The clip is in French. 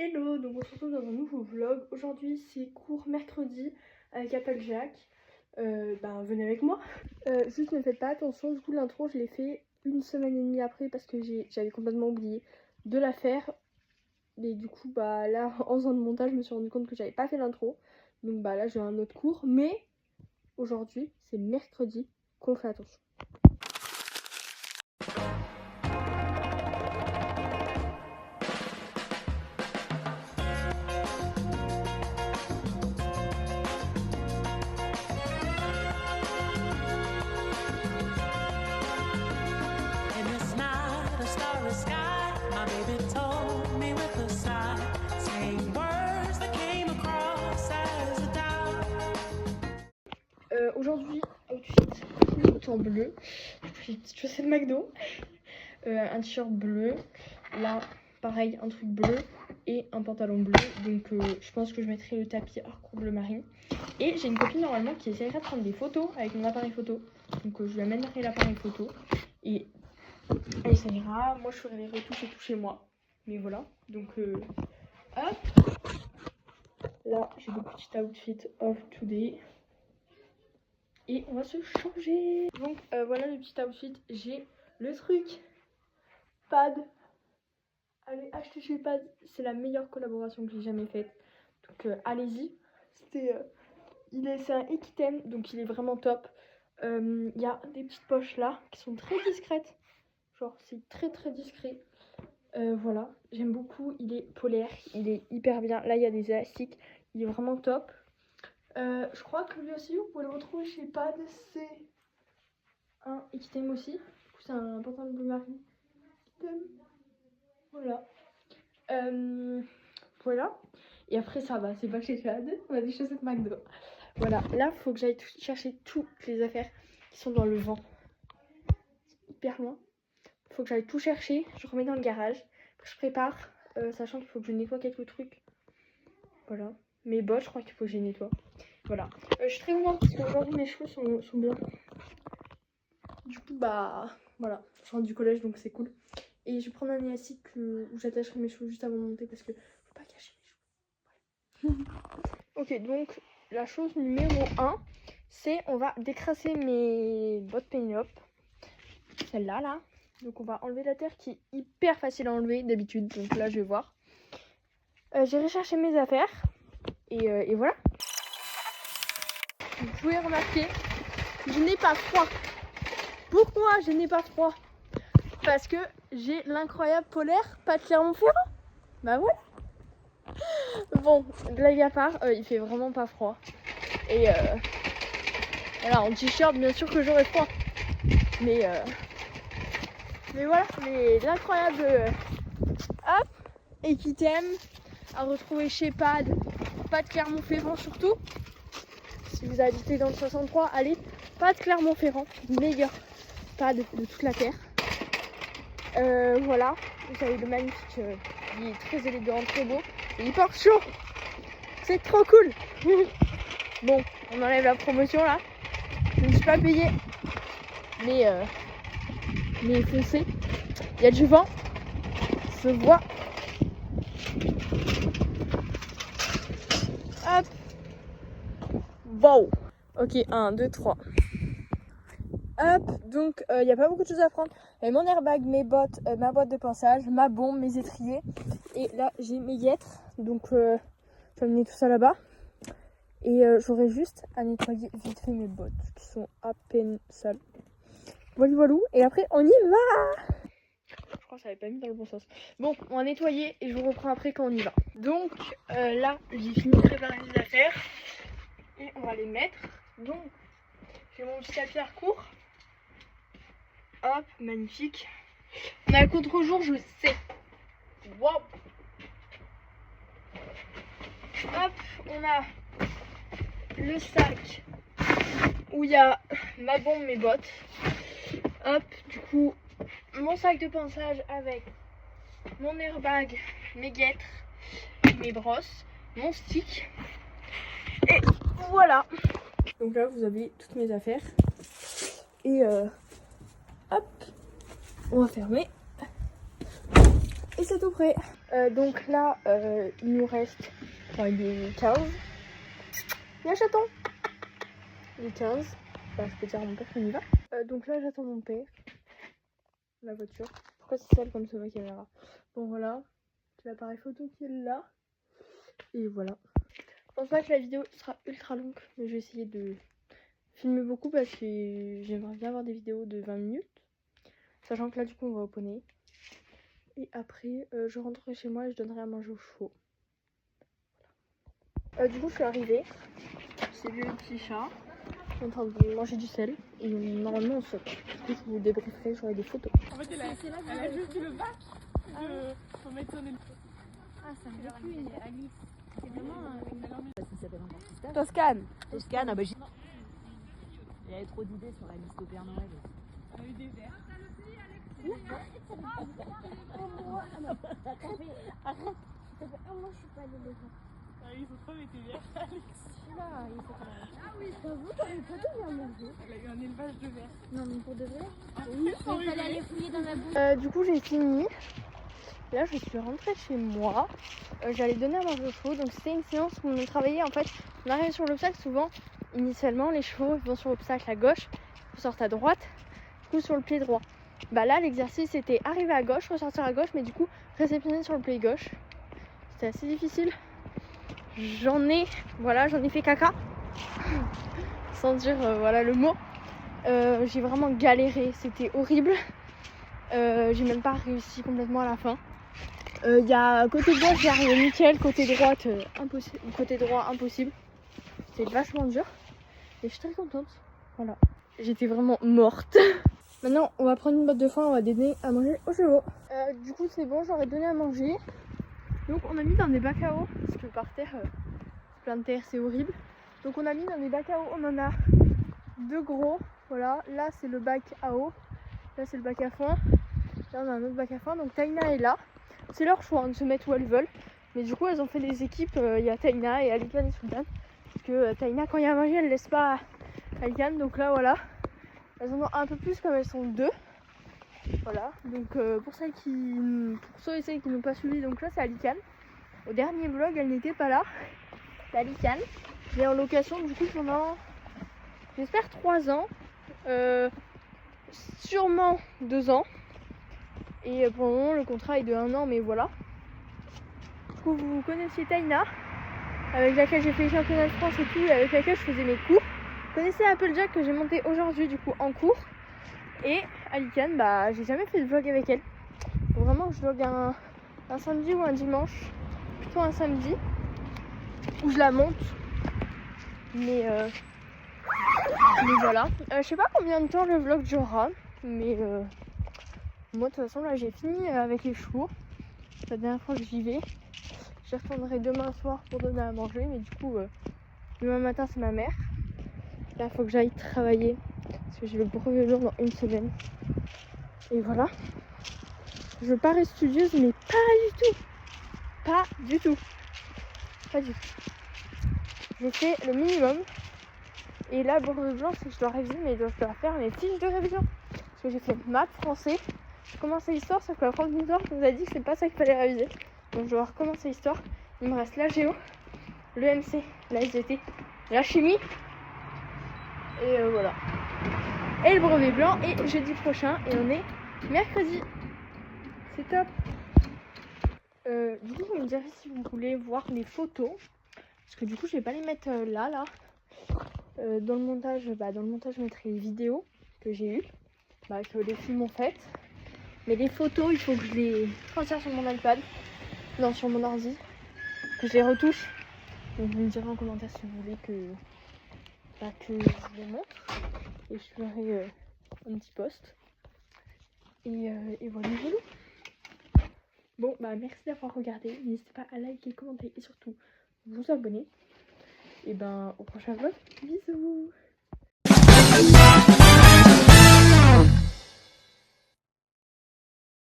Hello, donc on se retrouve dans un nouveau vlog. Aujourd'hui c'est cours mercredi avec Applejack. Venez avec moi. Juste ne faites pas attention, du coup l'intro je l'ai fait une semaine et demie après parce que j'avais complètement oublié de la faire. Mais du coup là en faisant le montage je me suis rendu compte que j'avais pas fait l'intro. Donc là j'ai un autre cours, mais aujourd'hui c'est mercredi qu'on fait attention. Aujourd'hui, outfit en bleu. J'ai une petite chaussette McDo, un t-shirt bleu, là pareil un truc bleu et un pantalon bleu. Donc je pense que je mettrai le tapis hors cours bleu marine. Et j'ai une copine normalement qui essaiera de prendre des photos avec mon appareil photo. Donc je lui amènerai l'appareil photo et elle essaiera. Moi je ferai les retouches et tout chez moi. Mais voilà, donc hop. Là j'ai le petit outfit of today. Et on va se changer. Donc voilà le petit outfit. J'ai le truc Pad. Allez acheter chez Pad. C'est la meilleure collaboration que j'ai jamais faite. Donc allez-y. C'est un Equitem. Donc il est vraiment top. Il y a des petites poches là qui sont très discrètes. Genre c'est très très discret. Voilà. J'aime beaucoup. Il est polaire. Il est hyper bien. Là il y a des élastiques. Il est vraiment top. Je crois que lui aussi vous pouvez le retrouver chez Pad, c'est un Equitem aussi, du coup c'est un pantalon bleu marine Equitem. Voilà. Voilà. Et après ça va, c'est pas chez Pad, on a des chaussettes McDo. Voilà, là faut que j'aille chercher toutes les affaires qui sont dans le vent. C'est hyper loin. Faut que j'aille tout chercher, je remets dans le garage. Après je prépare, sachant qu'il faut que je nettoie quelques trucs. Voilà. Mes bottes, je crois qu'il faut que je les nettoie. Voilà. Je suis très contente parce qu'aujourd'hui mes cheveux sont bien. Du coup, voilà. Je rentre du collège donc c'est cool. Et je vais prendre un élastique où j'attacherai mes cheveux juste avant de monter parce que faut pas cacher mes cheveux. Ok, donc la chose numéro 1, c'est on va décrasser mes bottes Pénélope. Celle-là, là. Donc on va enlever la terre qui est hyper facile à enlever d'habitude. Donc là, je vais voir. J'ai recherché mes affaires. Et voilà. Vous pouvez remarquer, je n'ai pas froid. Pourquoi je n'ai pas froid? Parce que j'ai l'incroyable polaire pas de Clermont-Ferrand. Bah ouais. Bon, blague à part, il fait vraiment pas froid. Et voilà, en t-shirt, bien sûr que j'aurais froid. Mais voilà, l'incroyable hop, Equitem à retrouver chez Pad de Clermont-Ferrand surtout. Si vous habitez dans le 63, allez, Pad de Clermont-Ferrand, meilleur Pad de toute la terre. Voilà, vous avez le magnifique, il est très élégant, très beau, et il porte chaud, c'est trop cool. Bon, on enlève la promotion là, je ne suis pas payée, mais foncez, il y a du vent, se voit. Hop, wow. Ok, 1, 2, 3. Hop, donc il n'y a pas beaucoup de choses à prendre. Mon airbag, mes bottes, ma boîte de pinçage, ma bombe, mes étriers. Et là j'ai mes guêtres. Donc je vais amener tout ça là-bas. Et j'aurai juste à nettoyer vite fait mes bottes qui sont à peine sales. Voilà, voilà. Et après on y va. Je crois que ça n'avait pas mis dans le bon sens. Bon, on va nettoyer et je vous reprends après quand on y va. Donc là j'ai fini de préparer les affaires. Et on va les mettre. Donc j'ai mon petit tapis à recours. Hop, magnifique. On a le contre-jour, je sais. Waouh. Hop, on a le sac où il y a ma bombe, mes bottes. Hop, du coup, mon sac de pinçage avec mon airbag, mes guêtres, mes brosses, mon stick. Et voilà. Donc là, vous avez toutes mes affaires. Et hop, on va fermer. Et et c'est tout prêt. Donc là, il nous reste, enfin il est 15. Viens chaton. Il est 15. Enfin, je peux dire à mon père qu'on y va. Donc là, j'attends mon père. La voiture. Pourquoi c'est sale comme ça ma caméra? Bon voilà, l'appareil photo qui est là. Et voilà. Je pense pas que la vidéo sera ultra longue, mais je vais essayer de filmer beaucoup parce que j'aimerais bien avoir des vidéos de 20 minutes. Sachant que là du coup on va au poney. Et après je rentrerai chez moi et je donnerai à manger aux chevaux. Voilà. Du coup je suis arrivée. C'est lui le petit chat. On est en train de manger du sel. Et normalement on saute. Du coup je vous débrieferai, j'aurai des photos. En fait elle a juste le bac. Faut mettre son épaule. Ah ça me dit plus, Alice. C'est vraiment Ça s'appelle encore Christophe. Toscane. Toscane, ah bah j'ai... Il y avait trop d'idées sur la liste au Père Noël. On a eu des verres. Arrête. Ça fait un mois que je suis pas allée les voir. Ah, ils ont trop mis tes verres, Alex. Là, il faut pas. Ah oui, j'avoue, t'aurais pas donné à manger. Elle a eu un élevage de verres. Non, mais pour de vrai. Oui, il fallait aller fouiller dans la bouche. Du coup j'ai fini. Là je suis rentrée chez moi. J'allais donner à manger aux chevaux. Donc c'était une séance où on travaillait en fait. On arrive sur l'obstacle souvent. Initialement les chevaux vont sur l'obstacle à gauche, sortent à droite, du coup sur le pied droit. Bah là l'exercice c'était arriver à gauche, ressortir à gauche, mais du coup réceptionner sur le pied gauche. C'était assez difficile. J'en ai fait caca. Sans dire voilà le mot. J'ai vraiment galéré, c'était horrible. J'ai même pas réussi complètement à la fin. Il y a côté gauche j'ai arrivé nickel, côté droite impossible, côté droit impossible. C'était vachement dur et je suis très contente. Voilà, j'étais vraiment morte. Maintenant on va prendre une botte de foin, on va donner à manger aux chevaux. Du coup c'est bon, j'aurais donné à manger. Donc on a mis dans des bacs à eau parce que par terre, plein de terre c'est horrible. Donc on a mis dans des bacs à eau, on en a deux gros. Voilà, là c'est le bac à eau, là c'est le bac à foin. Là on a un autre bac à foin, donc Taïna est là. C'est leur choix de se mettre où elles veulent. Mais du coup elles ont fait des équipes, il y a Taïna et Alikan et Sultan. Parce que Taïna quand il y a à manger elle laisse pas Alikan. Donc là voilà, elles en ont un peu plus comme elles sont deux. Voilà, donc pour ceux et celles qui n'ont pas suivi, donc là c'est Alikan. Au dernier vlog elle n'était pas là. C'est Alikan. Elle est en location du coup pendant j'espère 3 ans. Sûrement 2 ans. Et pour le moment le contrat est de 1 an, mais voilà. Du coup vous connaissiez Taïna, avec laquelle j'ai fait les championnats de France et tout, et avec laquelle je faisais mes cours. Vous connaissez Applejack que j'ai monté aujourd'hui du coup en cours. Et Alikan, bah j'ai jamais fait de vlog avec elle. Faut vraiment que je vlog un samedi ou un dimanche. Plutôt un samedi. Où je la monte. Mais voilà. Je sais pas combien de temps le vlog durera. Mais moi de toute façon là j'ai fini avec les chevaux. La dernière fois que j'y vais. J'y retournerai demain soir pour donner à manger. Mais du coup demain matin c'est ma mère. Là il faut que j'aille travailler. Parce que j'ai le brevet blanc dans 1 semaine. Et voilà. Je parais studieuse mais pas du tout. Pas du tout. Pas du tout. Je fais le minimum. Et là le brevet blanc c'est que je dois réviser, mais je dois faire mes fiches de révision. Parce que j'ai fait maths, français. J'ai commencé l'histoire, sauf que la prof d'histoire nous a dit que c'est pas ça qu'il fallait réviser. Donc je dois recommencer l'histoire. Il me reste la géo, le MC, la SVT, la chimie. Et voilà. Et le brevet blanc est jeudi prochain et on est mercredi. C'est top. Du coup vous me direz si vous voulez voir les photos. Parce que du coup je vais pas les mettre là. Dans le montage, je mettrai les vidéos que j'ai eues. Que les filles m'ont faites. Mais les photos, il faut que je les transfère sur mon iPad. Non, sur mon ordi. Que je les retouche. Donc vous me direz en commentaire si vous voulez que je vous les montre. Et je ferai un petit post. Et voilà. Bon, merci d'avoir regardé. N'hésitez pas à liker, commenter et surtout vous abonner. Et au prochain vlog. Bisous.